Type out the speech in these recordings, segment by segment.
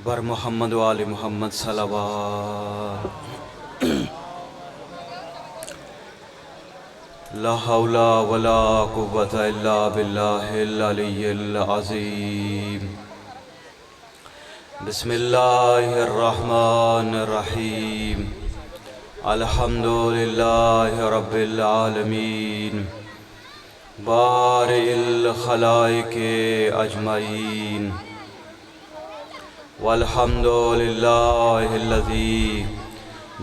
بر محمد و آل محمد صلوات. لا حول ولا قوة إلا بالله العلي العظيم. بسم الله الرحمن الرحيم. الحمد لله رب العالمين بارئ الخلائق أجمعين. والحمد لله الذي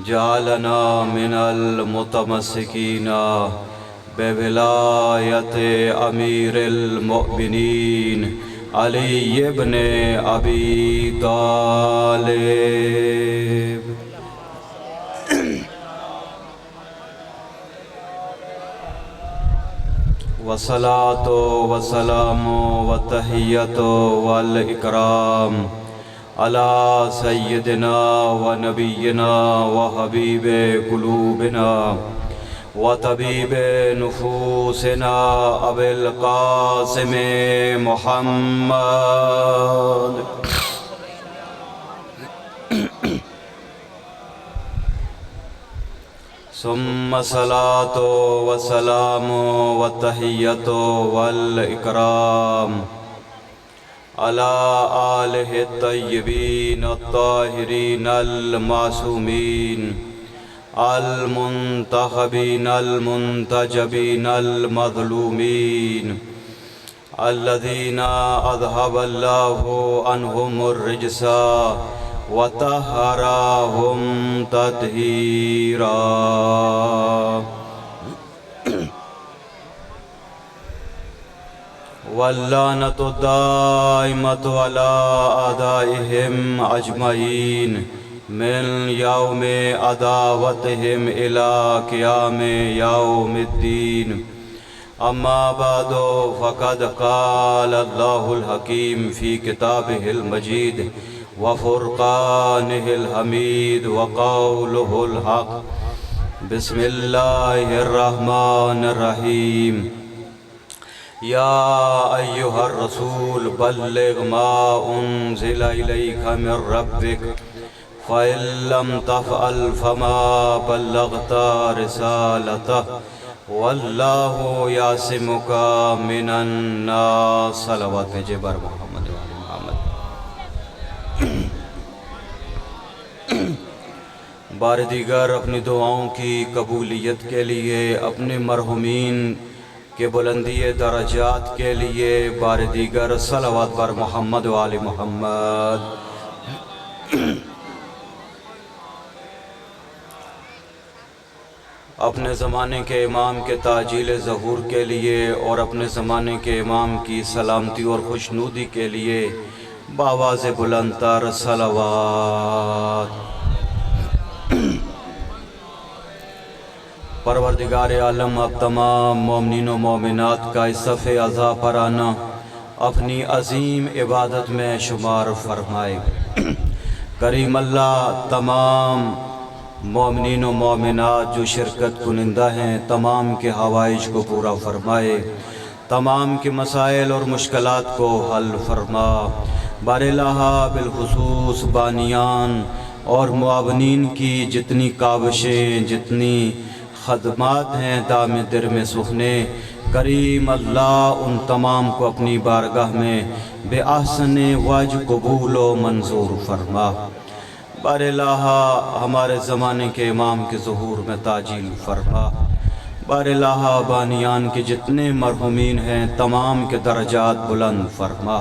جعلنا من المتمسكين بولایت امیر المؤمنین علی ابن ابی طالب. والصلاة والسلام والتحیۃ والاکرام علی سیدنا و نبینا و حبیب قلوبنا وطبیب نفوسنا ابی القاسم محمد. ثم الصلاة والسلام والتحیۃ والاکرام علی آلہ الطیبین الطاہرین المعصومین المنتخبین المنتجبین المظلومین الذین اذهب اللہ عنہم الرجس وطہرہم تطہیرا. واللعنۃ الدائمۃ علی اعدائہم اجمعین من یوم عداوتہم الی قیام یوم الدین. اما بعد فقد قال اللہ الحکیم فی کتابہ المجید وفرقانہ الحمید وقولہ الحق. بسم اللہ الرحمن الرحیم. یا ایہا الرسول بلغ ما انزل الیک من ربک فَإِن لَّمْ تَفْعَلْ فَمَا بَلَّغْتَ رِسَالَتَهُ وَاللَّهُ يَعْصِمُكَ مِنَ النَّاسِ. صلوات بھیجے بر محمد و آل محمد. بار دیگر اپنی دعاؤں کی قبولیت کے لیے، اپنے مرحومین کے بلندی درجات کے لیے بار دیگر صلوات بر محمد و آل محمد. اپنے زمانے کے امام کے تعجیل ظہور کے لیے اور اپنے زمانے کے امام کی سلامتی اور خوشنودی کے لیے بآواز بلند تر صلوات. پروردگار عالم اب تمام مومنین و مومنات کا اس صف اعضاء پر آنا اپنی عظیم عبادت میں شمار فرمائے. کریم اللہ تمام مومنین و مومنات جو شرکت کنندہ ہیں تمام کے حوائج کو پورا فرمائے، تمام کے مسائل اور مشکلات کو حل فرما. بار الہ بالخصوص بانیان اور معاونین کی جتنی کاوشیں، جتنی خدمات ہیں دام در میں سخنے، کریم اللہ ان تمام کو اپنی بارگاہ میں بے احسن وجہ قبول و منظور فرما. بار الہ ہمارے زمانے کے امام کے ظہور میں تعجیل فرما. بار الہ بانیان کے جتنے مرحومین ہیں تمام کے درجات بلند فرما.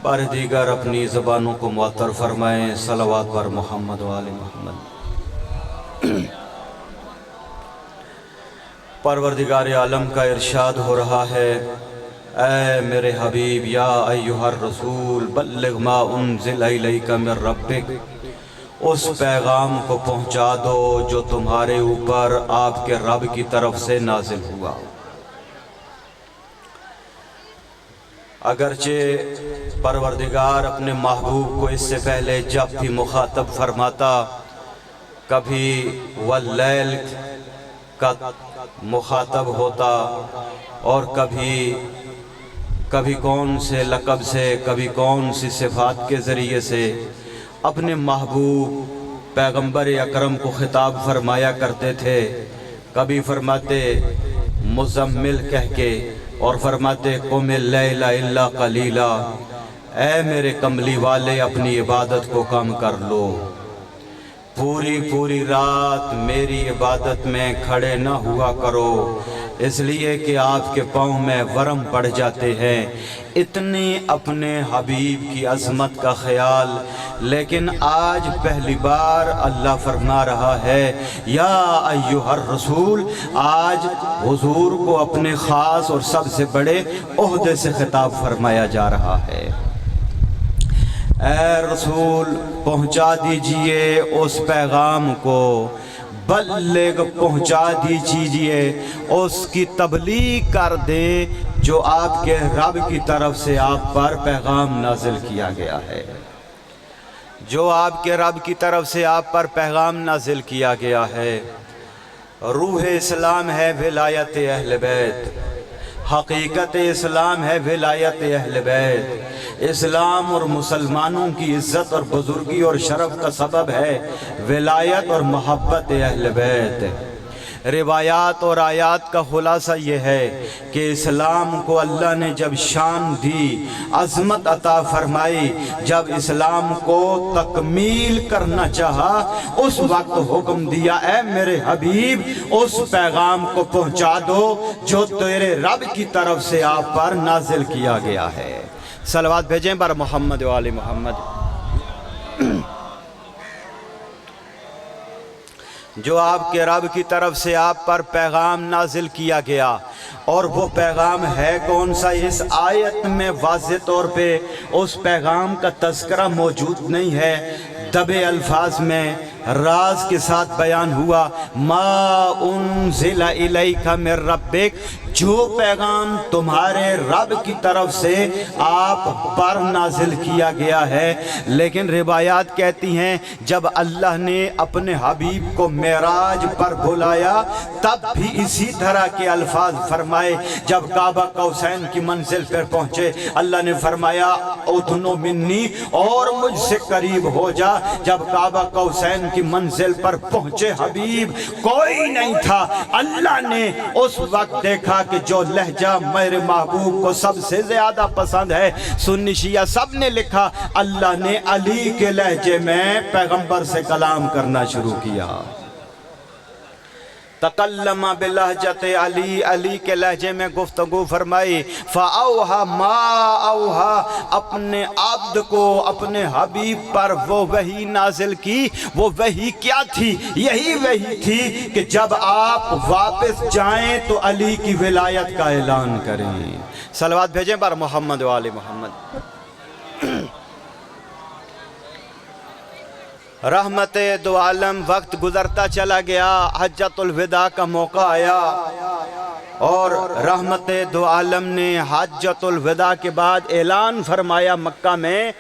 بار دیگر اپنی زبانوں کو معطر فرمائیں. صلوات بر محمد و آل محمد. پروردگار عالم کا ارشاد ہو رہا ہے، اے میرے حبیب یا ایہا الرسول بلغ ما انزل الیک من ربک، اس پیغام کو پہنچا دو جو تمہارے اوپر آپ کے رب کی طرف سے نازل ہوا. اگرچہ پروردگار اپنے محبوب کو اس سے پہلے جب بھی مخاطب فرماتا کبھی واللیل کا مخاطب ہوتا اور کبھی کبھی کون سے لقب سے، کبھی کون سی صفات کے ذریعے سے اپنے محبوب پیغمبر اکرم کو خطاب فرمایا کرتے تھے۔ کبھی فرماتے مزمل کہہ کے، اور فرماتے قم اللیل الا قلیلا، اے میرے کملی والے اپنی عبادت کو کم کر لو، پوری رات میری عبادت میں کھڑے نہ ہوا کرو، اس لیے کہ آپ کے پاؤں میں ورم پڑ جاتے ہیں۔ اتنی اپنے حبیب کی عظمت کا خیال، لیکن آج پہلی بار اللہ فرما رہا ہے یا ایھا الرسول، آج حضور کو اپنے خاص اور سب سے بڑے عہدے سے خطاب فرمایا جا رہا ہے۔ اے رسول پہنچا دیجئے اس پیغام کو، بلغ پہنچا دیجئے، اس کی تبلیغ کر دیں جو آپ کے رب کی طرف سے آپ پر پیغام نازل کیا گیا ہے، جو آپ کے رب کی طرف سے آپ پر پیغام نازل کیا گیا ہے۔ روح اسلام ہے ولایت اہل بیت، حقیقت اسلام ہے ولایت اہل بیت۔ اسلام اور مسلمانوں کی عزت اور بزرگی اور شرف کا سبب ہے ولایت اور محبت اہل بیت۔ روایات اور آیات کا خلاصہ یہ ہے کہ اسلام کو اللہ نے جب شان دی، عظمت عطا فرمائی، جب اسلام کو تکمیل کرنا چاہا، اس وقت حکم دیا اے میرے حبیب اس پیغام کو پہنچا دو جو تیرے رب کی طرف سے آپ پر نازل کیا گیا ہے۔ صلوات بھیجیں بر محمد و آل محمد۔ جو آپ کے رب کی طرف سے آپ پر پیغام نازل کیا گیا، اور وہ پیغام ہے کون سا؟ اس آیت میں واضح طور پہ اس پیغام کا تذکرہ موجود نہیں ہے، دبے الفاظ میں راز کے ساتھ بیان ہوا، ما انزل الیک من ربک، جو پیغام تمہارے رب کی طرف سے آپ پر نازل کیا گیا ہے۔ لیکن روایات کہتی ہیں جب اللہ نے اپنے حبیب کو معراج پر بلایا تب بھی اسی طرح کے الفاظ فرمائے۔ جب کعبہ قوسین کی منزل پر پہنچے اللہ نے فرمایا ادنو منی، اور مجھ سے قریب ہو جا۔ جب کعبہ قوسین کی منزل پر پہنچے حبیب کوئی نہیں تھا، اللہ نے اس وقت دیکھا کہ جو لہجہ میرے محبوب کو سب سے زیادہ پسند ہے، سنی شیعہ سب نے لکھا اللہ نے علی کے لہجے میں پیغمبر سے کلام کرنا شروع کیا۔ تکلم بلہجت علی، علی کے لہجے میں گفتگو فرمائی۔ فاوحا ما اوحا، اپنے عبد کو اپنے حبیب پر وہ وحی نازل کی۔ وہ وحی کیا تھی؟ یہی وحی تھی کہ جب آپ واپس جائیں تو علی کی ولایت کا اعلان کریں۔ صلوات بھیجیں بر محمد و آل محمد۔ رحمت دو عالم، وقت گزرتا چلا گیا، حجۃ الوداع کا موقع آیا، اور رحمت دو عالم نے حجۃ الوداع کے بعد اعلان فرمایا مکہ میں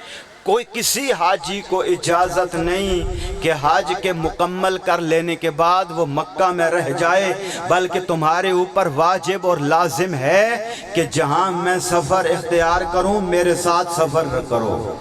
کوئی کسی حاجی کو اجازت نہیں کہ حج کے مکمل کر لینے کے بعد وہ مکہ میں رہ جائے، بلکہ تمہارے اوپر واجب اور لازم ہے کہ جہاں میں سفر اختیار کروں میرے ساتھ سفر کرو۔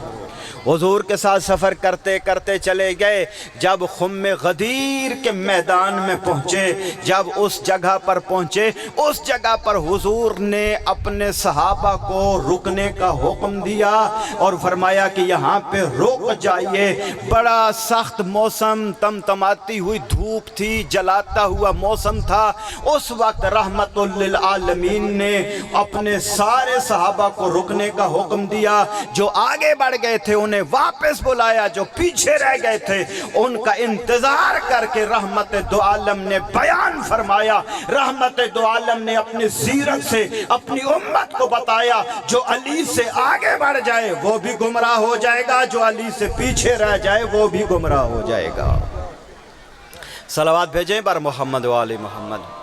حضور کے ساتھ سفر کرتے کرتے چلے گئے، جب خم غدیر کے میدان میں پہنچے، جب اس جگہ پر پہنچے، اس جگہ پر حضور نے اپنے صحابہ کو رکنے کا حکم دیا اور فرمایا کہ یہاں پہ رک جائیے۔ بڑا سخت موسم، تمتماتی ہوئی دھوپ تھی، جلاتا ہوا موسم تھا۔ اس وقت رحمت للعالمین نے اپنے سارے صحابہ کو رکنے کا حکم دیا۔ جو آگے بڑھ گئے تھے انہیں واپس بلایا، جو پیچھے رہ گئے تھے ان کا انتظار کر کے رحمت دو عالم نے بیان فرمایا۔ رحمت دو عالم نے اپنی سیرت سے اپنی امت کو بتایا جو علی سے آگے بڑھ جائے وہ بھی گمراہ ہو جائے گا، جو علی سے پیچھے رہ جائے وہ بھی گمراہ ہو جائے گا۔ صلوات بھیجیں بر محمد و آل محمد۔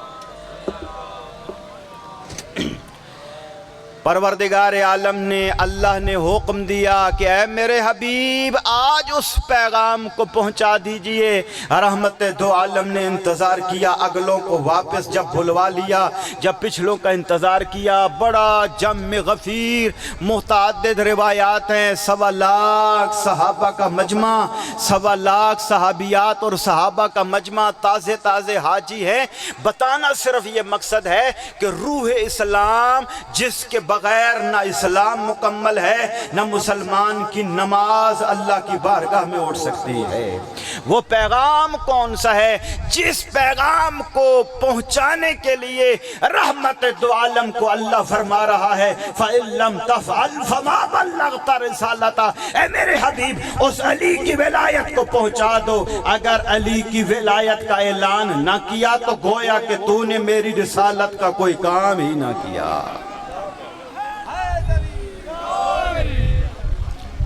پروردگار عالم نے اللہ نے حکم دیا کہ اے میرے حبیب آج اس پیغام کو پہنچا دیجئے۔ رحمت دو عالم نے انتظار کیا، اگلوں کو واپس جب بھلوا لیا، جب پچھلوں کا انتظار کیا، بڑا جم غفیر متعدد روایات ہیں، 1.25 لاکھ صحابہ کا مجمع، 1.25 لاکھ صحابیات اور صحابہ کا مجمع، تازے حاجی ہے۔ بتانا صرف یہ مقصد ہے کہ روح اسلام جس کے بغیر نہ اسلام مکمل ہے نہ مسلمان کی نماز اللہ کی بارگاہ میں اٹھ سکتی ہے۔ وہ پیغام کون سا ہے؟ جس پیغام کو پہنچانے کے لیے رحمت دو عالم کو اللہ فرما رہا ہے فَإِن لَمْ تَفْعَلْ فَمَا بَلَّغْتَ رِسَالَتَهُ، اے میرے حبیب اس علی کی ولایت کو پہنچا دو۔ اگر علی کی ولایت کا اعلان نہ کیا تو گویا کہ تو نے میری رسالت کا کوئی کام ہی نہ کیا۔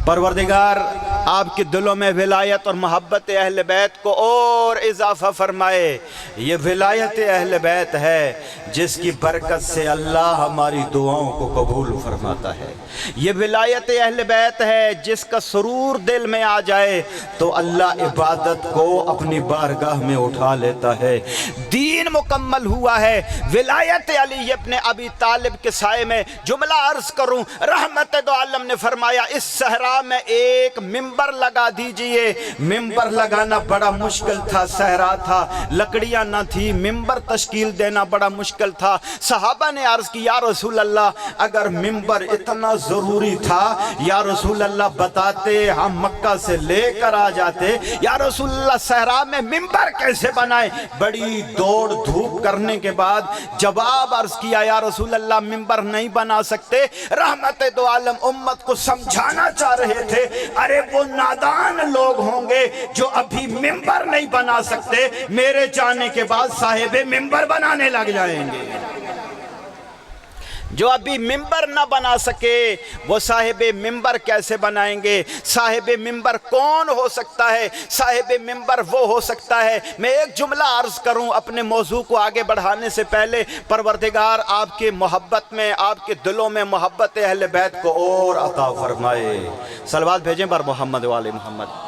پروردگار آپ کے دلوں میں ولایت اور محبت اہل بیت کو اور اضافہ فرمائے۔ یہ ولایت اہل بیت ہے جس کی برکت سے اللہ ہماری دعاؤں کو قبول فرماتا ہے۔ یہ ولایت اہل بیت ہے جس کا سرور دل میں آ جائے تو اللہ عبادت کو اپنی بارگاہ میں اٹھا لیتا ہے۔ دین مکمل ہوا ہے۔ ولایت علی ابن ابی طالب کے سائے میں جملہ عرض کروں، رحمت دو عالم نے فرمایا اس صحرا میں ایک ممبر لگا دیجئے۔ ممبر لگانا بڑا مشکل تھا، صحرا تھا، لکڑیاں نہ تھی، ممبر تشکیل دینا بڑا مشکل تھا۔ صحابہ نے عرض کی یا رسول اللہ اگر ممبر اتنا ضروری تھا یا رسول اللہ بتاتے، ہم مکہ سے لے کر آ جاتے۔ یا رسول اللہ صحرا میں ممبر کیسے بنائے؟ بڑی دوڑ دھوپ کرنے کے بعد جواب عرض کیا یا رسول اللہ ممبر نہیں بنا سکتے۔ رحمت دو عالم امت کو سمجھانا چاہ رہے تھے، ارے وہ نادان لوگ ہوں گے جو ابھی ممبر نہیں بنا سکتے، میرے جانے کے بعد صاحب ممبر بنانے لگ جائیں گے۔ جو ابھی ممبر نہ بنا سکے وہ صاحب ممبر کیسے بنائیں گے؟ صاحب ممبر کون ہو سکتا ہے؟ صاحب ممبر وہ ہو سکتا ہے۔ میں ایک جملہ عرض کروں اپنے موضوع کو آگے بڑھانے سے پہلے، پروردگار آپ کے محبت میں، آپ کے دلوں میں محبت اہل بیت کو اور عطا فرمائے۔ صلوات بھیجیں بر محمد وآل محمد۔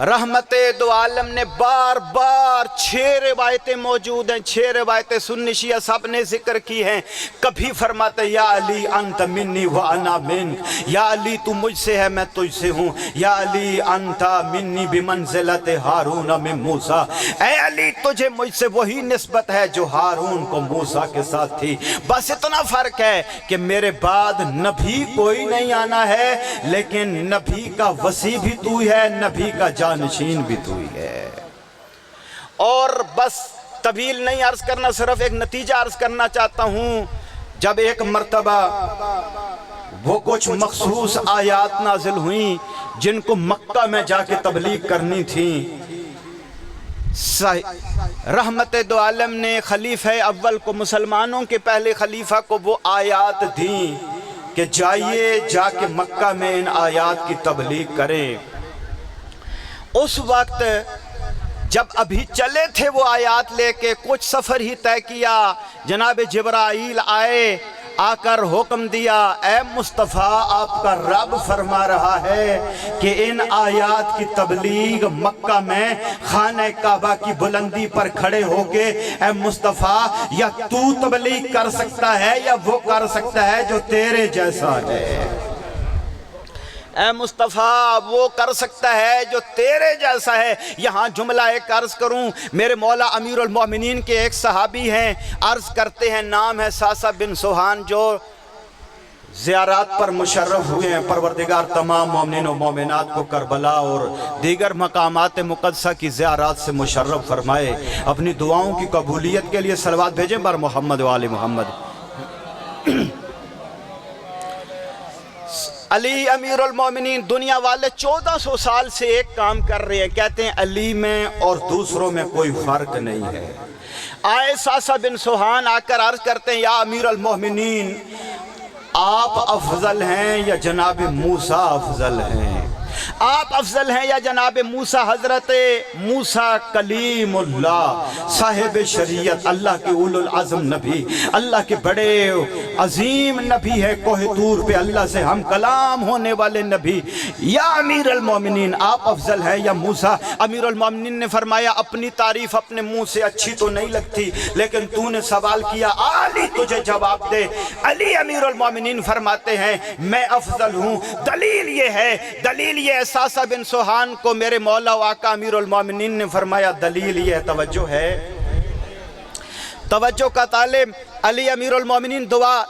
رحمت دو عالم نے بار بار 6 روایتیں موجود ہیں، 6 روایتیں سنی شیعہ سب نے ذکر کی ہیں۔ کبھی فرماتے یا علی انت منی وانا منک، یا علی تو مجھ سے ہے میں تجھ سے ہوں، یا علی انت منی بمنزلت ہارون من موسیٰ، اے علی تجھے مجھ سے وہی نسبت ہے جو ہارون کو موسیٰ کے ساتھ تھی۔ بس اتنا فرق ہے کہ میرے بعد نبی کوئی نہیں آنا ہے، لیکن نبی کا وصی بھی تو ہی ہے، نبی کا جانشین بھی تو ہی ہے۔ اور بس طویل نہیں عرض کرنا، صرف ایک نتیجہ عرض کرنا چاہتا ہوں۔ جب ایک مرتبہ وہ کچھ مخصوص آیات نازل ہوئیں جن کو مکہ میں جا کے تبلیغ کرنی تھی، رحمت دو عالم نے خلیفہ اول کو، مسلمانوں کے پہلے خلیفہ کو وہ آیات دیں کہ جائیے جا کے مکہ میں ان آیات کی تبلیغ کریں۔ اس وقت جب ابھی چلے تھے وہ آیات لے کے، کچھ سفر ہی طے کیا، جناب جبرائیل آئے، آ کر حکم دیا اے مصطفیٰ آپ کا رب فرما رہا ہے کہ ان آیات کی تبلیغ مکہ میں خانہ کعبہ کی بلندی پر کھڑے ہو کے اے مصطفیٰ یا تو تبلیغ کر سکتا ہے یا وہ کر سکتا ہے جو تیرے جیسا ہے۔ اے مصطفیٰ وہ کر سکتا ہے جو تیرے جیسا ہے۔ یہاں جملہ ایک عرض کروں، میرے مولا امیر المومنین کے ایک صحابی ہیں، عرض کرتے ہیں نام ہے ساسا بن سوہان، جو زیارات پر مشرف ہوئے ہیں۔ پروردگار تمام مومنین و مومنات کو کربلا اور دیگر مقامات مقدسہ کی زیارات سے مشرف فرمائے۔ اپنی دعاؤں کی قبولیت کے لیے صلوات بھیجیں بر محمد و آل محمد۔ علی امیر المومنین، دنیا والے 1400 سال سے ایک کام کر رہے ہیں، کہتے ہیں علی میں اور دوسروں میں کوئی فرق نہیں ہے۔ آئے ساسا بن سوہان آ کر عرض کرتے ہیں یا امیر المومنین آپ افضل ہیں یا جناب موسیٰ افضل ہیں؟ آپ افضل ہیں یا جناب موسیٰ حضرت موسیٰ کلیم اللہ صاحب شریعت، اللہ کے اولو العزم نبی، اللہ کے بڑے عظیم نبی ہے، کوہ طور پہ اللہ سے ہم کلام ہونے والے نبی، یا امیر المومنین آپ افضل ہیں یا موسیٰ؟ امیر المومنین نے فرمایا اپنی تعریف اپنے منہ سے اچھی تو نہیں لگتی، لیکن تو نے سوال کیا علی تجھے جواب دے۔ علی امیر المومنین فرماتے ہیں میں افضل ہوں۔ دلیل یہ احساسہ بن سوہان کو میرے مولا و آقا امیر المومنین نے فرمایا دلیل یہ توجہ ہے، توجہ کا طالب علی امیر المومنین دعا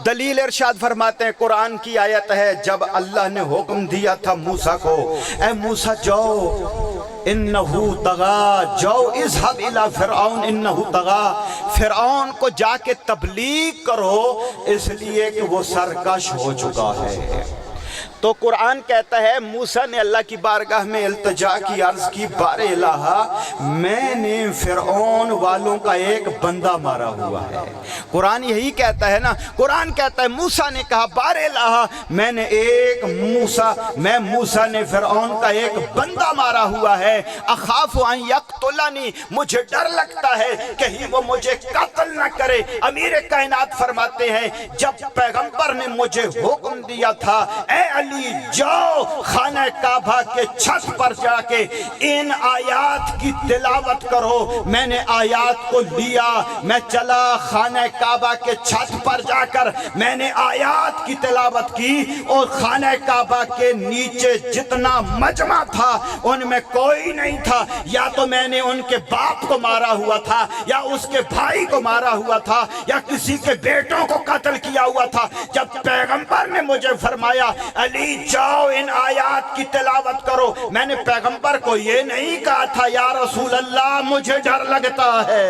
دلیل ارشاد فرماتے ہیں، قرآن کی آیت ہے جب اللہ نے حکم دیا تھا موسیٰ کو، اے موسیٰ جاؤ انہو طغا، جاؤ اذهب الى فرعون انہو طغا، فرعون کو جا کے تبلیغ کرو اس لیے کہ وہ سرکش ہو چکا ہے۔ تو قرآن کہتا ہے موسیٰ نے اللہ کی بارگاہ میں التجا کی، عرض کی بار الہ میں نے فرعون والوں کا ایک بندہ مارا ہوا ہے۔ قرآن یہی کہتا ہے نا، قرآن کہتا ہے موسیٰ نے کہا بار الہ میں موسیٰ نے فرعون کا ایک بندہ مارا ہوا ہے، اخاف ان یقتلنی مجھے ڈر لگتا ہے کہیں وہ مجھے قتل نہ کرے۔ امیر کائنات فرماتے ہیں جب پیغمبر نے مجھے حکم دیا تھا اے علی جاؤ خانہ کعبہ کے چھت پر جا کے ان آیات کی تلاوت کرو، میں نے آیات کو لیا، میں چلا خانہ کعبہ کے چھت پر جا کر میں نے آیات کی تلاوت کی، اور خانہ کعبہ کے نیچے جتنا مجمع تھا ان میں کوئی نہیں تھا، یا تو میں نے ان کے باپ کو مارا ہوا تھا یا اس کے بھائی کو مارا ہوا تھا یا کسی کے بیٹوں کو قتل کیا ہوا تھا۔ جب پیغمبر نے مجھے فرمایا علی جاؤ ان آیات کی تلاوت کرو، میں نے پیغمبر کو یہ نہیں کہا تھا یا رسول اللہ مجھے ڈر لگتا ہے۔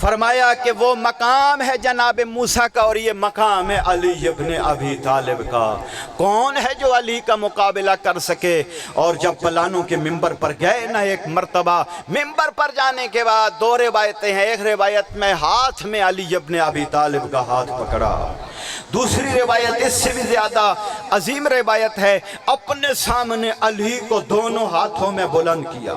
فرمایا کہ وہ مقام ہے جناب موسیٰ کا اور یہ مقام ہے علی ابن ابی طالب کا۔ کون ہے جو علی کا مقابلہ کر سکے؟ اور جب پلانوں کے ممبر پر گئے نا ایک مرتبہ، ممبر پر جانے کے بعد دو روایتیں ہیں، ایک روایت میں ہاتھ میں علی ابن ابی طالب کا ہاتھ پکڑا، دوسری روایت اس سے بھی زیادہ عظیم روایت ہے اپنے سامنے علی کو دونوں ہاتھوں میں بلند کیا،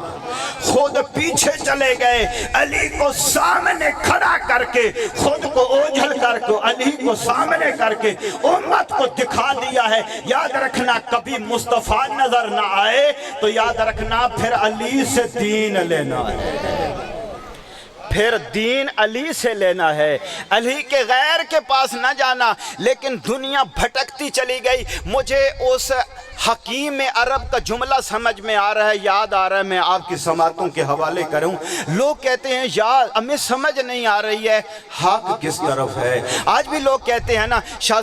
خود پیچھے چلے گئے، علی کو سامنے کھڑا کر کے خود کو اوجھل کر کے علی کو سامنے کر کے امت کو دکھا دیا ہے۔ یاد رکھنا کبھی مصطفیٰ نظر نہ آئے تو یاد رکھنا پھر علی سے دین لینا ہے، پھر دین علی سے لینا ہے، علی کے غیر کے پاس نہ جانا۔ لیکن دنیا بھٹکتی چلی گئی، مجھے اس حکیم عرب کا جملہ سمجھ میں آ رہا ہے، یاد آ رہا ہے، میں آپ کی سماعتوں کے حوالے کروں۔ لوگ کہتے ہیں یار ہمیں سمجھ نہیں آ رہی ہے حق کس طرف ہے۔ آج بھی لوگ کہتے ہیں نا شاہ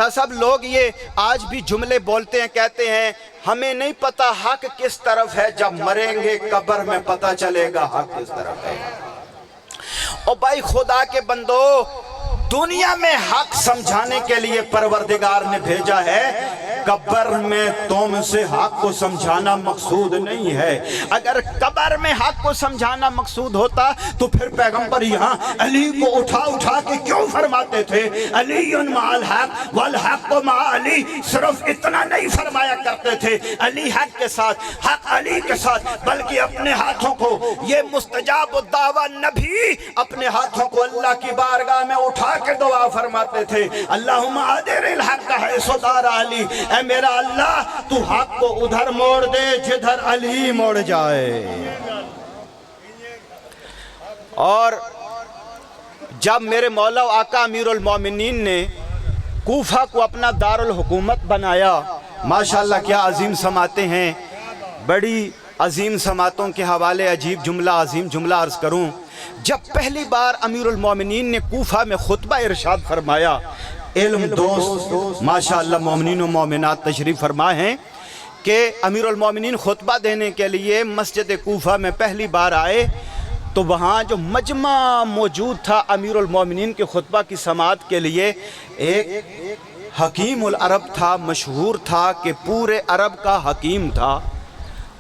صاحب لوگ یہ آج بھی جملے بولتے ہیں، کہتے ہیں ہمیں نہیں پتا حق کس طرف ہے، جب مریں گے قبر میں پتہ چلے گا حق کس طرف ہے۔ اور بھائی خدا کے بندو، دنیا میں حق سمجھانے کے لیے پروردگار نے بھیجا ہے، قبر میں تم سے حق کو سمجھانا مقصود نہیں ہے۔ اگر قبر میں حق کو سمجھانا مقصود ہوتا تو پھر پیغمبر یہاں علی کو اٹھا کے کیوں فرماتے تھے علی مع الحق والحق مع علی؟ صرف اتنا نہیں فرمایا کرتے تھے علی حق کے ساتھ، حق علی کے ساتھ، بلکہ اپنے ہاتھوں کو، یہ مستجاب الدعوہ نبی اپنے ہاتھوں کو اللہ کی بارگاہ میں اٹھا کے دعا فرماتے تھے اللہم ادر الحق حیث دار علی، اے میرا اللہ تو حق کو ادھر موڑ دے جدھر علی موڑ جائے۔ اور جب میرے مولا و آقا امیر المومنین نے کوفہ کو اپنا دارالحکومت بنایا، ماشاءاللہ کیا عظیم سماعتیں ہیں، بڑی عظیم سماعتوں کے حوالے عجیب جملہ، عظیم جملہ عرض کروں۔ جب پہلی بار امیر المومنین نے کوفہ میں خطبہ ارشاد فرمایا، علم دوست ماشاءاللہ مومنین و مومنات تشریف فرما ہیں کہ امیر المومنین خطبہ دینے کے لیے مسجد کوفہ میں پہلی بار آئے تو وہاں جو مجمع موجود تھا امیر المومنین کے خطبہ کی سماعت کے لیے، ایک حکیم العرب تھا، مشہور تھا کہ پورے عرب کا حکیم تھا،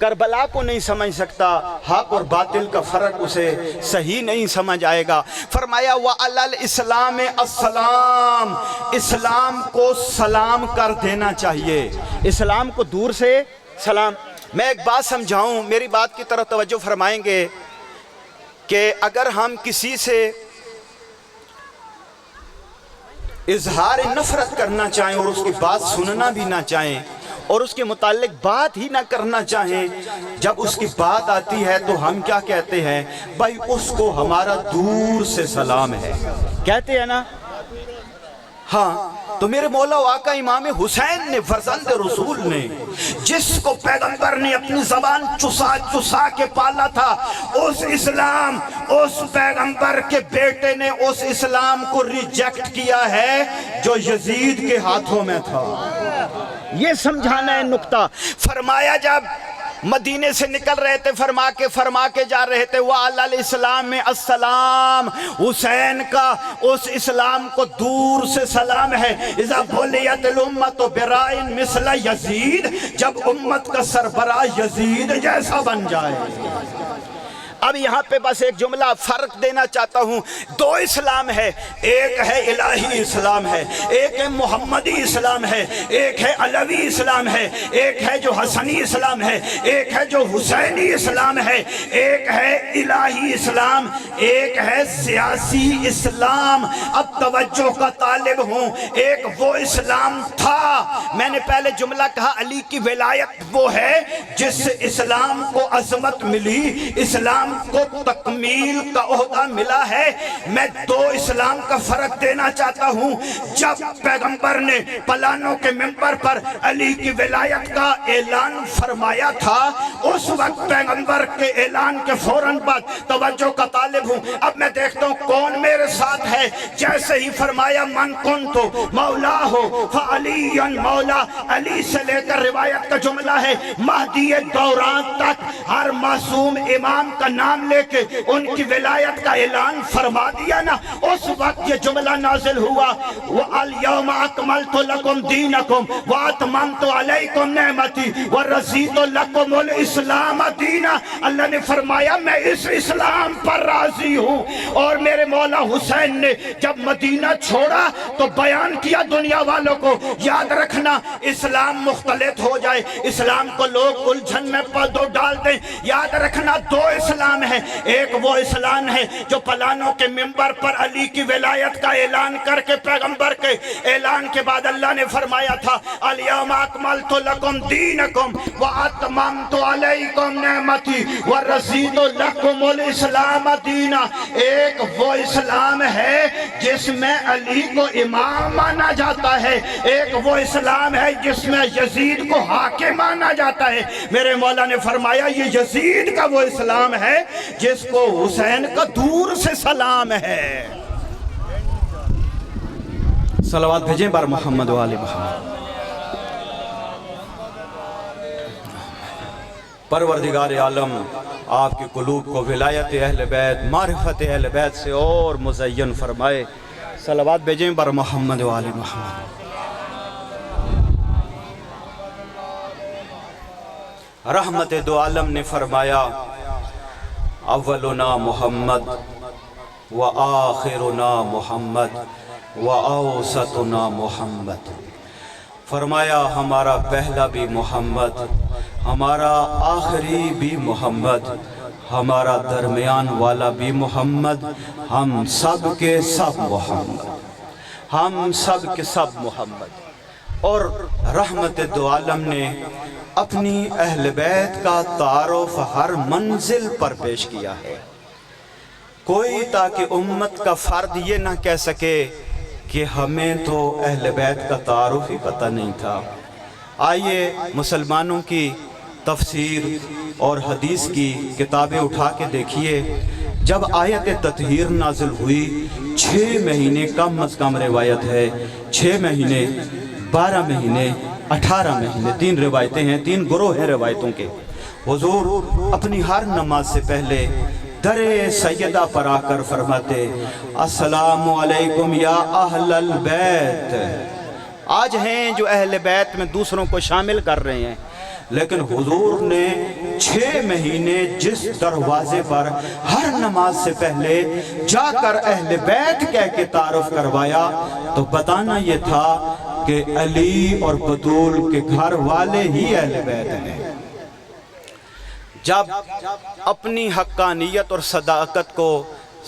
کربلا کو نہیں سمجھ سکتا، حق اور باطل کا فرق اسے صحیح نہیں سمجھ آئے گا۔ فرمایا وَعَلَى الْإِسْلَامِ السلام، اسلام کو سلام کر دینا چاہیے، اسلام کو دور سے سلام۔ میں ایک بات سمجھاؤں، میری بات کی طرف توجہ فرمائیں گے کہ اگر ہم کسی سے اظہار نفرت کرنا چاہیں اور اس کی بات سننا بھی نہ چاہیں اور اس کے متعلق بات ہی نہ کرنا چاہیں، جب اس کی بات آتی ہے تو ہم کیا کہتے ہیں؟ بھائی اس کو ہمارا دور سے سلام ہے، کہتے ہیں نا؟ ہاں، تو میرے مولا و آقا امام حسین نے، فرزند رسول نے، جس کو پیغمبر نے اپنی زبان چسا چسا کے پالا تھا، اس اسلام، اس پیغمبر کے بیٹے نے اس اسلام کو ریجیکٹ کیا ہے جو یزید کے ہاتھوں میں تھا۔ یہ سمجھانا ہے نکتہ۔ فرمایا جب مدینے سے نکل رہے تھے، فرما کے جا رہے تھے وَعَلَى الْإِسْلَامِ السلام، حسین کا اس اسلام کو دور سے سلام ہے۔ اذا بُلِيَتِ الْأُمَّةُ بِرَائِن مِثْلَ یزید، جب امت کا سربراہ یزید جیسا بن جائے۔ اب یہاں پہ بس ایک جملہ فرق دینا چاہتا ہوں، دو اسلام ہے، ایک ہے الہی اسلام ہے، ایک ہے محمدی اسلام ہے، ایک ہے علوی اسلام ہے، ایک ہے جو حسنی اسلام ہے، ایک ہے جو حسینی اسلام ہے، ایک ہے الہی اسلام، ایک ہے سیاسی اسلام۔ اب توجہ کا طالب ہوں، ایک وہ اسلام تھا، میں نے پہلے جملہ کہا علی کی ولایت وہ ہے جس سے اسلام کو عظمت ملی، اسلام کو تکمیل کا عہدہ ملا ہے۔ میں دو اسلام کا فرق دینا چاہتا ہوں۔ جب پیغمبر نے پلانوں کے ممبر پر علی کی ولایت کا اعلان فرمایا تھا، اس وقت پیغمبر کے اعلان کے فوراً بعد توجہ کا طالب ہوں، اب میں دیکھتا ہوں کون میرے ساتھ ہے۔ جیسے ہی فرمایا من کنتو مولا ہو فعلی مولا، علی سے لے کر روایت کا جملہ ہے مہدی دوران تک ہر معصوم امام کا نام لے کے ان کی ولایت کا اعلان فرما دیا نا، اس وقت یہ جملہ نازل ہوا وَالْيَوْمَ أَكْمَلْتُ لَكُمْ دِينَكُمْ وَأَتْمَمْتُ عَلَيْكُمْ نِعْمَتِي وَرَضِيتُ لَكُمُ الْإِسْلَامَ دِينًا۔ اللہ نے فرمایا میں اس اسلام پر راضی ہوں۔ اور میرے مولا حسین نے جب مدینہ چھوڑا تو بیان کیا دنیا والوں کو، یاد رکھنا اسلام مختلط ہو جائے، اسلام کو لوگ الجھن میں پدو ڈال دیں، یاد رکھنا دو اسلام ہے، ایک وہ اسلام ہے جو پلانوں کے ممبر پر علی کی ولایت کا اعلان کر کے پیغمبر کے اعلان کے بعد اللہ نے فرمایا تھا الیوم اکملت لکم دینکم واتممت علیکم نعمتی ورضیت لکم الاسلام دینا۔ ایک وہ اسلام ہے جس میں علی کو امام مانا جاتا ہے، ایک وہ اسلام ہے جس میں یزید کو حاکم مانا جاتا ہے۔ میرے مولا نے فرمایا یہ یزید کا وہ اسلام ہے جس کو حسین کا دور سے سلام ہے۔ صلوات بھیجیں بار محمد و آل محمد۔ پروردگار عالم آپ کے قلوب کو ولایت اہل بیت، معرفت اہل بیت سے اور مزین فرمائے۔ صلوات بھیجیں بار محمد و آل محمد۔ رحمت دو عالم نے فرمایا اولنا محمد و آخرنا محمد و اوسطنا محمد۔ فرمایا ہمارا پہلا بھی محمد، ہمارا آخری بھی محمد، ہمارا درمیان والا بھی محمد، ہم سب کے سب محمد، ہم سب کے سب محمد۔ اور رحمت دو عالم نے اپنی اہل بیت کا تعارف ہر منزل پر پیش کیا ہے، کوئی تاکہ امت کا فرد یہ نہ کہہ سکے کہ ہمیں تو اہل بیت کا تعارف ہی پتہ نہیں تھا۔ آئیے مسلمانوں کی تفسیر اور حدیث کی کتابیں اٹھا کے دیکھیے، جب آیت تطہیر نازل ہوئی 6 مہینے کم از کم روایت ہے، 6 مہینے 12 مہینے 18 مہینے، 3 روایتیں ہیں، 3 گروہ ہیں روایتوں کے۔ حضور اپنی ہر نماز سے پہلے در سیدہ پر آ کر فرماتے السلام علیکم یا اہل البیت۔ آج ہیں جو اہل بیت میں دوسروں کو شامل کر رہے ہیں، لیکن حضور نے 6 مہینے جس دروازے پر ہر نماز سے پہلے جا کر اہل بیت کہہ کے تعارف کروایا تو بتانا یہ تھا کہ علی اور بطول کے گھر والے ہی اہل بیت ہیں۔ جب اپنی حقانیت اور صداقت کو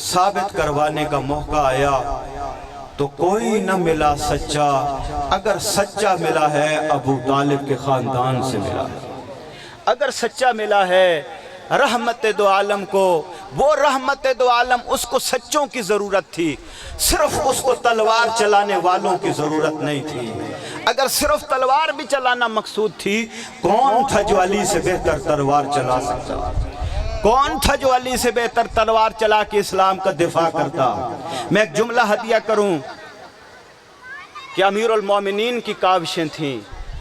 ثابت کروانے کا موقع آیا تو کوئی نہ ملا سچا، اگر سچا ملا ہے ابو طالب کے خاندان سے ملا ہے، اگر سچا ملا ہے رحمت دو عالم کو، وہ رحمت دو عالم اس کو سچوں کی ضرورت تھی، صرف اس کو تلوار چلانے والوں کی ضرورت نہیں تھی۔ اگر صرف تلوار بھی چلانا مقصود تھی، کون تھا جو علی سے بہتر تلوار چلا سکتا؟ کون تھا جو علی سے بہتر تلوار چلا کے اسلام کا دفاع کرتا؟ میں ایک جملہ ہدیہ کروں کہ امیر المومنین کی کاوشیں تھیں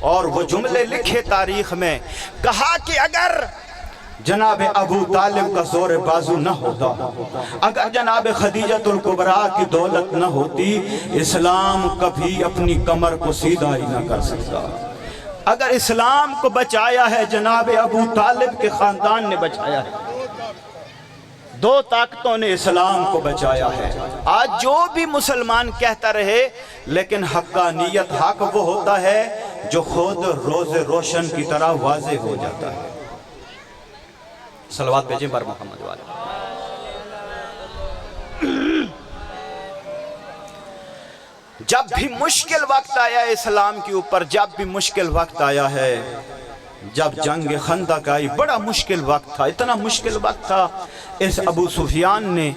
اور وہ جملے لکھے تاریخ میں، کہا کہ اگر جناب ابو طالب کا زور بازو نہ ہوتا، اگر جناب خدیجۃ الکبریٰ کی دولت نہ ہوتی، اسلام کبھی اپنی کمر کو سیدھا ہی نہ کر سکتا۔ اگر اسلام کو بچایا ہے جناب ابو طالب کے خاندان نے بچایا ہے، 2 طاقتوں نے اسلام کو بچایا ہے۔ آج جو بھی مسلمان کہتا رہے، لیکن حقانیت حق وہ ہوتا ہے جو خود روز روشن کی طرح واضح ہو جاتا ہے۔ صلوات بھیجیں بر محمد والے۔ جب بھی مشکل وقت آیا اسلام کے اوپر، جب بھی مشکل وقت آیا ہے، جب جنگ خندق آئی، بڑا مشکل وقت تھا، اتنا مشکل وقت تھا، اس ابو سفیان نے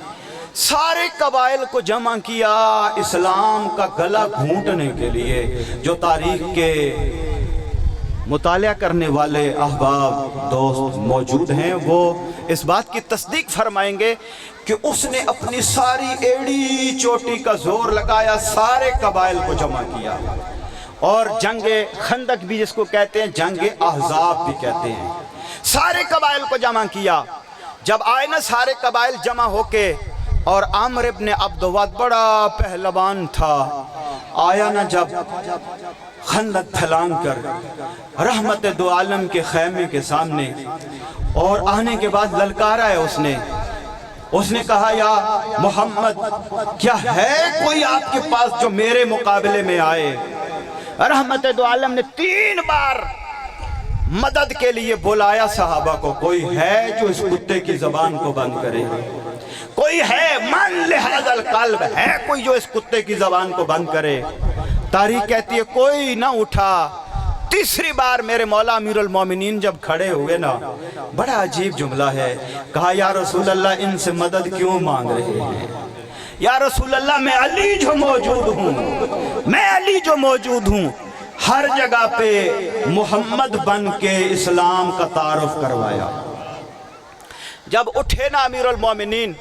سارے قبائل کو جمع کیا اسلام کا گلا گھونٹنے کے لیے۔ جو تاریخ کے مطالعہ کرنے والے احباب دوست موجود ہیں وہ اس بات کی تصدیق فرمائیں گے کہ اس نے اپنی ساری ایڑی چوٹی کا زور لگایا، سارے قبائل کو جمع کیا، اور جنگ خندق بھی جس کو کہتے ہیں، جنگ احزاب بھی کہتے ہیں، سارے قبائل کو جمع کیا۔ جب آئے نا سارے قبائل جمع ہو کے، اور عامر ابن عبدود بڑا پہلوان تھا، آیا نا جب خندق پھیلان کر رحمت دو عالم کے خیمے کے سامنے، اور آنے کے بعد للکارا ہے اس نے کہا یا محمد کیا ہے کوئی آپ کے پاس جو میرے مقابلے میں آئے؟ رحمت دو عالم نے 3 بار مدد کے لیے بلایا صحابہ کو، کوئی ہے جو اس کتے کی زبان کو بند کرے؟ کوئی ہے من لہذا القلب، ہے کوئی جو اس کتے کی زبان کو بند کرے؟ تاریخ کہتی ہے کوئی نہ اٹھا۔ تیسری بار میرے مولا امیر المومنین جب کھڑے ہوئے نا، بڑا عجیب جملہ ہے، کہا یا رسول اللہ ان سے مدد کیوں مانگ رہے ہیں؟ یا رسول اللہ میں علی جو موجود ہوں، ہر جگہ پہ محمد بن کے اسلام کا تعارف کروایا۔ جب اٹھے نا امیر المومنین،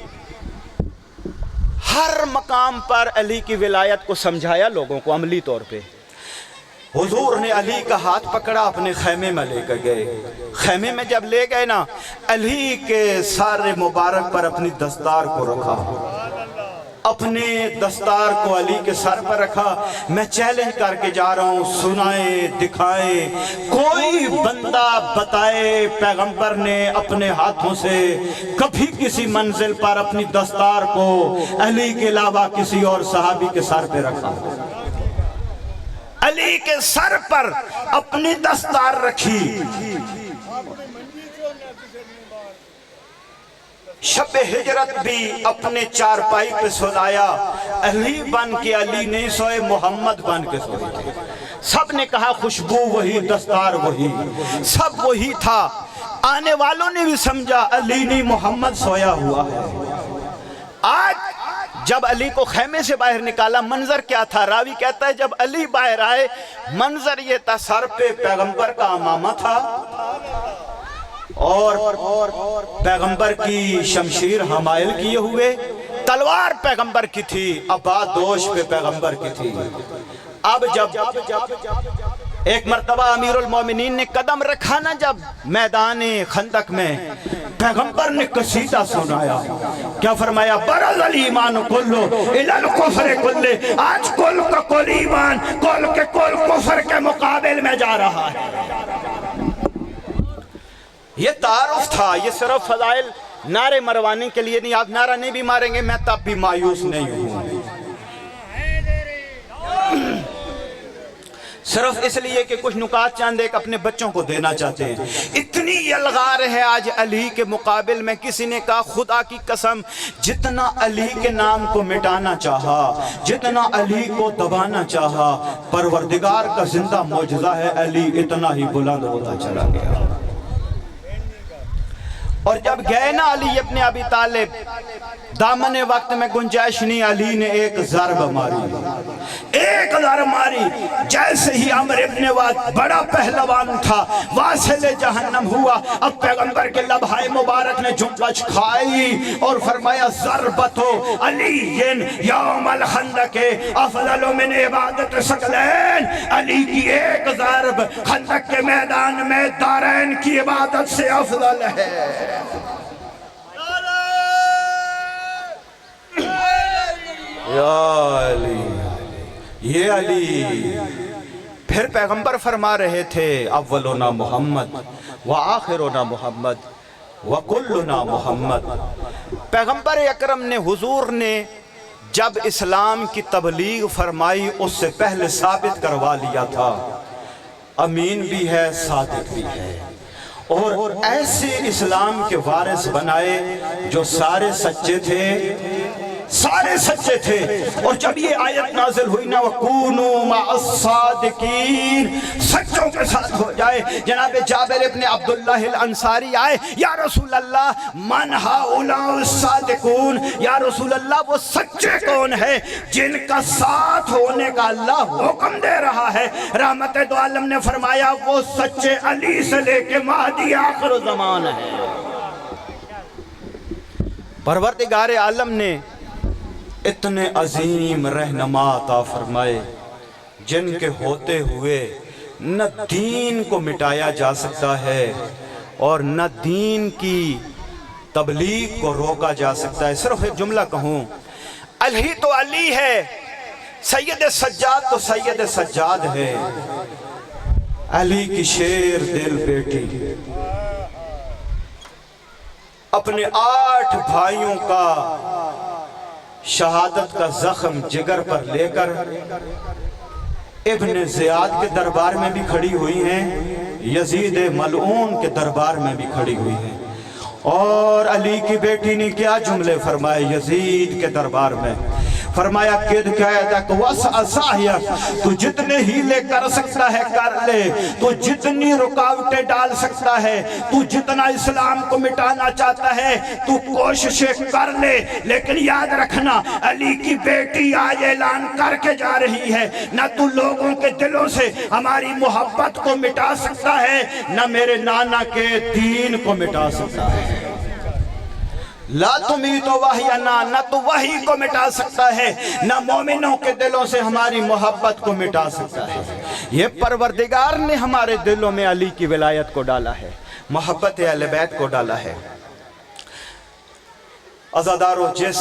ہر مقام پر علی کی ولایت کو سمجھایا لوگوں کو عملی طور پہ۔ حضور نے علی کا ہاتھ پکڑا، اپنے خیمے میں لے کر گئے۔ خیمے میں جب لے گئے نا، علی کے سارے مبارک پر اپنی دستار کو رکھا، اپنے دستار کو علی کے سر پر رکھا۔ میں چیلنج کر کے جا رہا ہوں، سنائے دکھائے، کوئی بندہ بتائے پیغمبر نے اپنے ہاتھوں سے کبھی کسی منزل پر اپنی دستار کو علی کے علاوہ کسی اور صحابی کے سر پہ رکھا؟ علی کے سر پر اپنی دستار رکھی۔ شب ہجرت بھی اپنے چارپائی پہ سلایا، علی بن کے علی نہیں سوئے، محمد بن کے سوئے تھے۔ سب نے کہا خوشبو وہی، دستار وہی، سب وہی تھا۔ آنے والوں نے بھی سمجھا علی نہیں محمد سویا ہوا ہے۔ آج جب علی کو خیمے سے باہر نکالا، منظر کیا تھا؟ راوی کہتا ہے جب علی باہر آئے منظر یہ تھا، سر پہ پیغمبر کا امامہ تھا اور پیغمبر کی شمشیر حمائل کیے ہوئے، تلوار پیغمبر کی تھی، عبا دوش پہ پیغمبر کی تھی۔ اب جب ایک مرتبہ امیر المومنین نے قدم رکھا نا جب میدان خندق میں، پیغمبر نے قصیدہ سنایا۔ کیا فرمایا؟ برز الایمان کلو الی الکفر کلے، آج کل کا کل ایمان کل کے کل کفر کے مقابل میں جا رہا ہے۔ یہ تعارف تھا، یہ صرف فضائل نعرے مروانے کے لیے نہیں. آپ نعرہ نہیں بھی ماریں گے میں تب بھی مایوس نہیں ہوں، صرف اس لیے کہ کچھ نکات چاند ایک اپنے بچوں کو دینا چاہتے ہیں. اتنی یلغار ہے آج علی کے مقابل میں. کسی نے کہا خدا کی قسم جتنا علی کے نام کو مٹانا چاہا، جتنا علی کو دبانا چاہا، پروردگار کا زندہ معجزہ ہے علی اتنا ہی بلند ہوتا چلا گیا. اور جب گئے نا علی ابن ابی طالب، دامن وقت میں گنجائش نہیں، علی نے ایک ضرب ماری، ایک ضرب ماری. جیسے ہی عمر ابن واد بڑا پہلوان تھا واصل جہنم ہوا. اب پیغمبر کے لبہائے مبارک نے جھنکچ کھائی اور فرمایا ضربتو علی یوم الخندق افضل من عبادت ثقلین. علی کی ایک ضرب خندق کے میدان میں دارین کی عبادت سے افضل ہے. یا علی، یہ علی. پھر پیغمبر فرما رہے تھے اولنا محمد وآخرنا محمد وکلنا محمد. پیغمبر اکرم نے، حضور نے جب اسلام کی تبلیغ فرمائی اس سے پہلے ثابت کروا لیا تھا امین بھی ہے صادق بھی ہے، اور ایسے اسلام کے وارث بنائے جو سارے سچے تھے، سارے سچے تھے. اور جب یہ آیت نازل ہوئی نا وَكُونُوا مَعَ الصَّادِقِينَ، سچوں کے ساتھ ہو جائے. جناب جابر ابن عبداللہ الانصاری آئے، یا رسول اللہ من ہؤلاء الصادقون، یا رسول اللہ وہ سچے کون ہے جن کا ساتھ ہونے کا اللہ حکم دے رہا ہے؟ رحمت دو عالم نے فرمایا وہ سچے علی سے لے کے مہدی آخر زمان ہے. پروردگار عالم نے اتنے عظیم رہنما عطا فرمائے جن کے ہوتے ہوئے نہ دین کو مٹایا جا سکتا ہے اور نہ دین کی تبلیغ کو روکا جا سکتا ہے. صرف ایک جملہ کہوں، علی تو علی ہے، سید سجاد تو سید سجاد ہے. علی کی شیر دل بیٹی اپنے 8 بھائیوں کا شہادت کا زخم جگر پر لے کر ابن زیاد کے دربار میں بھی کھڑی ہوئی ہیں، یزید ملعون کے دربار میں بھی کھڑی ہوئی ہیں. اور علی کی بیٹی نے کیا جملے فرمائے یزید کے دربار میں؟ فرمایا قد قیدک وسع سعیک، تو جتنے ہیلے کر سکتا ہے کر لے، تو جتنی رکاوٹیں ڈال سکتا ہے، تو جتنا اسلام کو مٹانا چاہتا ہے تو کوششیں کر لے. لیکن یاد رکھنا علی کی بیٹی آج اعلان کر کے جا رہی ہے نہ تو لوگوں کے دلوں سے ہماری محبت کو مٹا سکتا ہے، نہ میرے نانا کے دین کو مٹا سکتا ہے. لا تمیت وحینا، نہ تو وحی کو مٹا سکتا ہے، نہ مومنوں کے دلوں سے ہماری محبت کو مٹا سکتا ہے. یہ پروردگار نے ہمارے دلوں میں علی کی ولایت کو ڈالا ہے، محبت اہل بیت کو ڈالا ہے. عزادارو، جس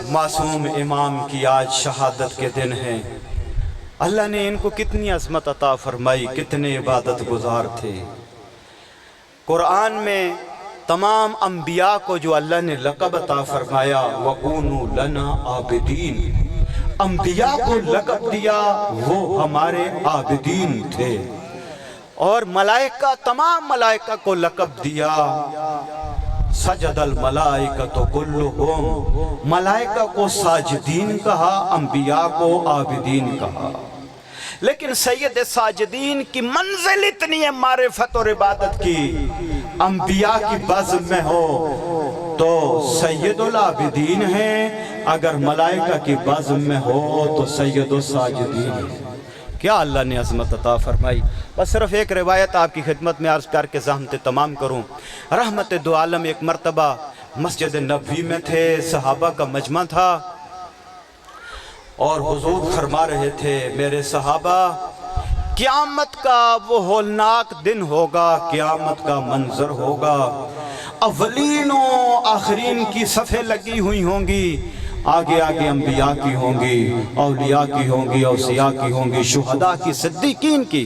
معصوم امام کی آج شہادت کے دن ہیں، اللہ نے ان کو کتنی عظمت عطا فرمائی، کتنے عبادت گزار تھے. قرآن میں تمام انبیاء کو جو اللہ نے لقب عطا فرمایا وَقُونُوا لَنَا عَابِدِينَ، انبیاء کو لقب دیا وہ ہمارے عابدین تھے. اور ملائکہ، تمام ملائکہ کو لقب دیا سجد الملائکۃ کلھم، ملائکہ کو ساجدین کہا، انبیاء کو عابدین کہا. لیکن سید ساجدین کی منزل اتنی ہے معرفت اور عبادت کی، انبیاء کی بزم میں ہو تو سید العابدین ہیں، اگر ملائکہ کی بزم میں ہو تو سید الساجدین ہیں. کیا اللہ نے عظمت عطا فرمائی. بس صرف ایک روایت آپ کی خدمت میں عرض کر کے زحمت تمام کروں. رحمت دو عالم ایک مرتبہ مسجد نبوی میں تھے، صحابہ کا مجمع تھا اور حضور فرما رہے تھے میرے صحابہ قیامت کا وہ ہولناک دن ہوگا، قیامت کا منظر ہوگا، اولین و آخرین کی صفیں لگی ہوئی ہوں گی، آگے آگے انبیاء کی ہوں گی، اولیاء کی ہوں گی، اوصیاء کی ہوں گی، شہداء کی، صدیقین کی،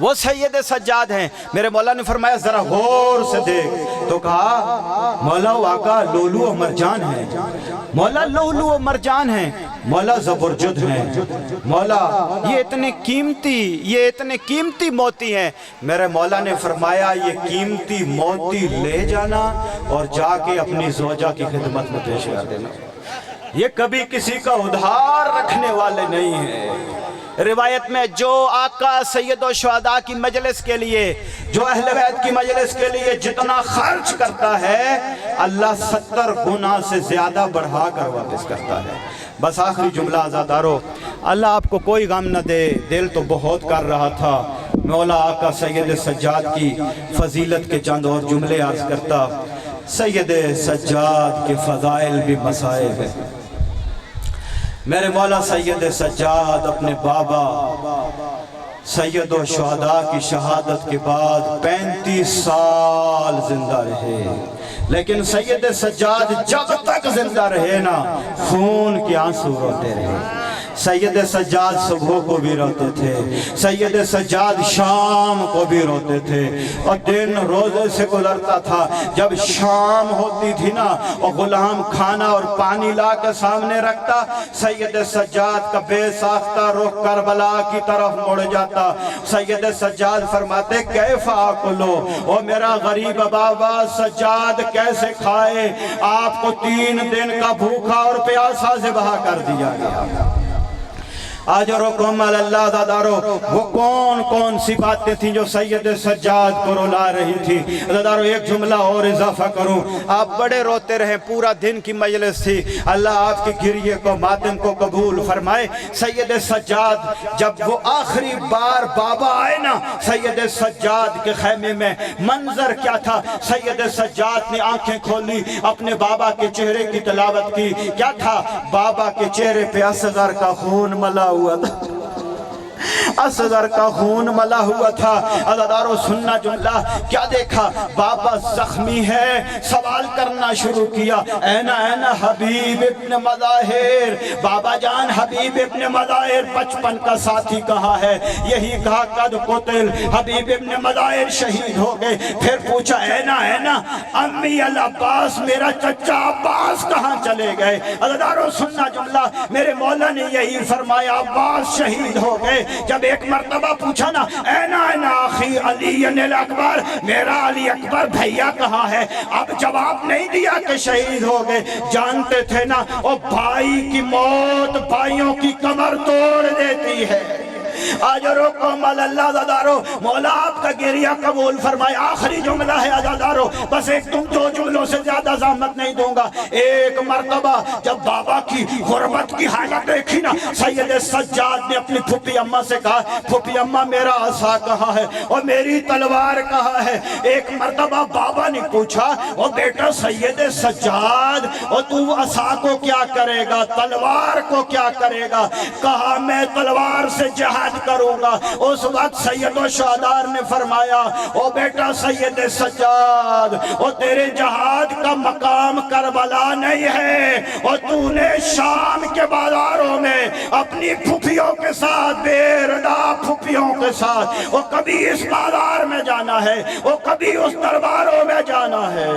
وہ سید سجاد ہیں۔ میرے مولا نے فرمایا ذرا غور سے دیکھ، تو کہا مولا آقا لولو و مرجان ہیں، مولا لولو و مرجان ہیں، مولا زبرجد ہیں، مولا یہ اتنے قیمتی موتی ہیں۔ میرے مولا نے فرمایا یہ قیمتی موتی لے جانا اور جا کے اپنی زوجہ کی خدمت میں پیش کر دینا، یہ کبھی کسی کا ادھار رکھنے والے نہیں ہیں۔ روایت میں جو آقا سید و شہداء کی مجلس کے لیے، جو اہل بیت کی مجلس کے لیے جتنا خرچ کرتا ہے، اللہ 70 گنا سے زیادہ بڑھا کر واپس کرتا ہے۔ بس آخری جملہ عزادارو، اللہ آپ کو کوئی غم نہ دے، دل تو بہت کر رہا تھا، مولا آقا سید سجاد کی فضیلت کے چند اور جملے عرض کرتا۔ سید سجاد کے فضائل بھی مسائل ہیں۔ میرے مولا سید سجاد اپنے بابا سید و شہداء کی شہادت کے بعد 35 سال زندہ رہے، لیکن سید سجاد جب تک زندہ رہے نا خون کے آنسو روتے رہے۔ سید سجاد صبح کو بھی روتے تھے، سید سجاد شام کو بھی روتے تھے، اور دن روزے سے گزرتا تھا۔ جب شام ہوتی تھی نا اور غلام کھانا اور پانی لا کے سامنے رکھتا، سید سجاد کا بے ساختہ رخ کربلا کی طرف مڑ جاتا۔ سید سجاد فرماتے کیف آکلو، او میرا غریب بابا سجاد کیسے کھائے، آپ کو 3 دن کا بھوکا اور پیاسا ذبح کر دیا گیا۔ اجرکم علی اللہ دادارو، وہ کون سی باتیں تھیں جو سید سجاد کو رلا رہی تھی؟ دادارو ایک جملہ اور اضافہ کروں، آپ بڑے روتے رہے، پورا دن کی مجلس تھی، اللہ آپ کی گریے کو ماتم کو قبول فرمائے۔ سید سجاد جب وہ آخری بار بابا آئے نا سید سجاد کے خیمے میں، منظر کیا تھا؟ سید سجاد نے آنکھیں کھولی، اپنے بابا کے چہرے کی تلاوت کی، کیا تھا؟ بابا کے چہرے پہ اصغر کا خون ملا ہوا تھا، اصغر کا خون ملا ہوا تھا۔ عزادارو سننا جملہ، کیا دیکھا؟ بابا زخمی ہے، سوال کرنا شروع کیا، اینا حبیب ابن مظاہر، بابا جان حبیب ابن مظاہر 55 کا ساتھی کہاں ہے؟ یہی کہا قد قتل، حبیب ابن مظاہر شہید ہو گئے۔ پھر پوچھا اینا امی العباس، میرا چچا عباس کہاں چلے گئے؟ عزادارو سننا جملہ، میرے مولا نے یہی فرمایا عباس شہید ہو گئے۔ جب ایک مرتبہ پوچھا نا اینا آخی علی الاکبر، میرا علی اکبر بھیا کہاں ہے؟ اب جواب نہیں دیا کہ شہید ہو گئے۔ جانتے تھے نا وہ بھائی کی موت بھائیوں کی کمر توڑ دیتی ہے۔ اجرکم علی اللہ دادارو، مولا آپ کا گریہ قبول فرمائے۔ آخری جملہ ہے عزادارو، بس ایک تم 2 جملوں سے زیادہ زحمت نہیں دوں گا۔ ایک مرتبہ جب بابا کی غربت کی حالت دیکھی نا، سید سجاد نے اپنی پھوپھی اماں سے کہا پھوپھی اماں میرا عصا کہاں ہے اور میری تلوار کہاں ہے؟ ایک مرتبہ بابا نے پوچھا او بیٹا سید سجاد، اور تو عصا کو کیا کرے گا، تلوار کو کیا کرے گا؟ کہا میں تلوار سے جہاد کروں گا۔ اس وقت سید و شہداء نے فرمایا او بیٹا سید سجاد، او تیرے جہاد کا مقام کربلا نہیں ہے، اور تو نے شام کے بازاروں میں اپنی پھوپھیوں کے ساتھ، بے ردا پھوپھیوں کے ساتھ، وہ کبھی اس بازار میں جانا ہے، وہ کبھی اس درباروں میں جانا ہے۔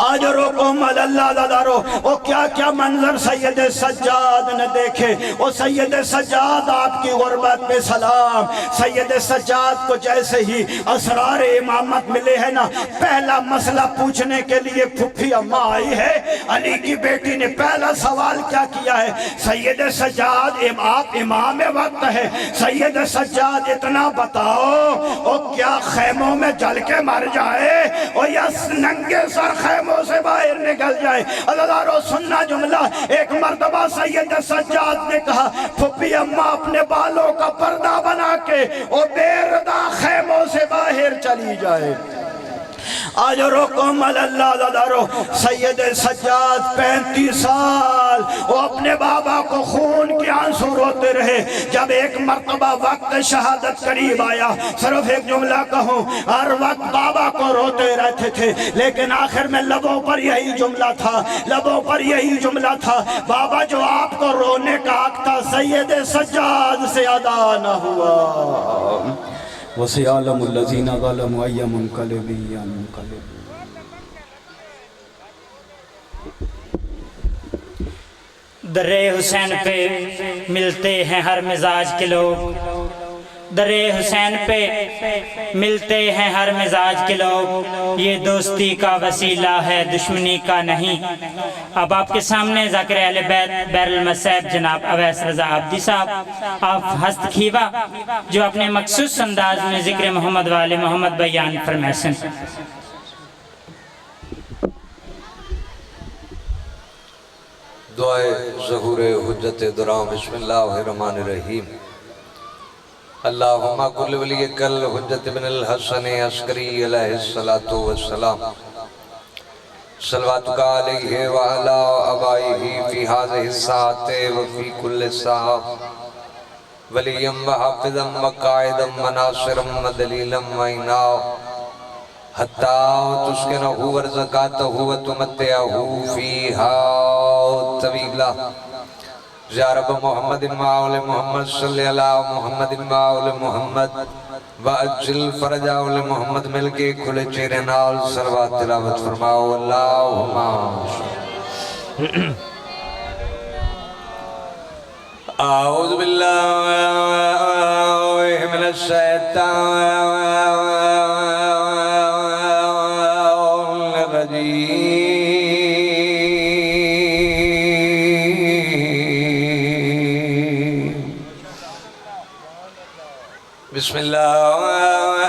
اجرکم علی اللہ دادارو، وہ کیا منظر سید سجاد نے دیکھے۔ وہ سید سجاد آپ کی غربت پہ سلام۔ سید سجاد کو جیسے ہی اسرار امامت ملے ہیں نا، پہلا مسئلہ پوچھنے کے لیے پھوپھی اماں آئی ہے۔ علی کی بیٹی نے پہلا سوال کیا کیا ہے؟ سید سجاد آپ امام وقت ہے، سید سجاد اتنا بتاؤ وہ کیا خیموں میں جل کے مر جائے اور یا ننگے سر خیموں سے باہر نکل جائے؟ عزادارو سننا جملہ، ایک مرتبہ سید سجاد نے کہا پھوپھی اماں اپنے بالوں کا پردہ بنا کے اور بے ردا خیموں سے باہر چلی جائے۔ اجرکم علی اللہ دادارو، سید سجاد 35 سال وہ اپنے بابا کو خون کے آنسو روتے رہے۔ جب ایک مرتبہ وقت شہادت قریب آیا، صرف ایک جملہ کہوں، ہر وقت بابا کو روتے رہتے تھے، لیکن آخر میں لبوں پر یہی جملہ تھا، لبوں پر یہی جملہ تھا، بابا جو آپ کو رونے کا حق تھا سید سجاد سے ادا نہ ہوا۔ وسيعلم الذين ظلموا أي منقلب ينقلبون. در حسین پہ ملتے ہیں ہر مزاج کے لوگ، در حسین پہ ملتے ہیں ہر مزاج کے لوگ، یہ دوستی کا وسیلہ ہے دشمنی کا نہیں. اب آپ کے سامنے ذاکر اہل بیت بیر المصائب جناب اویس رضا عابدی صاحب، آپ ہست کھیوا جو اپنے مخصوص انداز میں ذکر محمد والے محمد بیان فرمیسن. دعائے ظہور حجت درام. بسم اللہ الرحمن الرحیم. اللہم کل ولی کل حجت بن الحسن عسکری علیہ السلام صلواتک علیہ وعلا آبائہ فی هذه الساعت وفی کل ساعت ولیم وحافظا وقائدا وناصرا ودلیلا معینا حتی تسکنہ ورزقاتہ وتمتعہ فیہا طویلا. یا رب محمد ماول محمد صلی اللہ محمد ماول محمد وعجل فرجاول محمد مل کے کھلے چہرے نال صلوات تلاوت فرماؤ. اللہم اعوذ باللہ من الشیطان الرجیم. بسم اللہ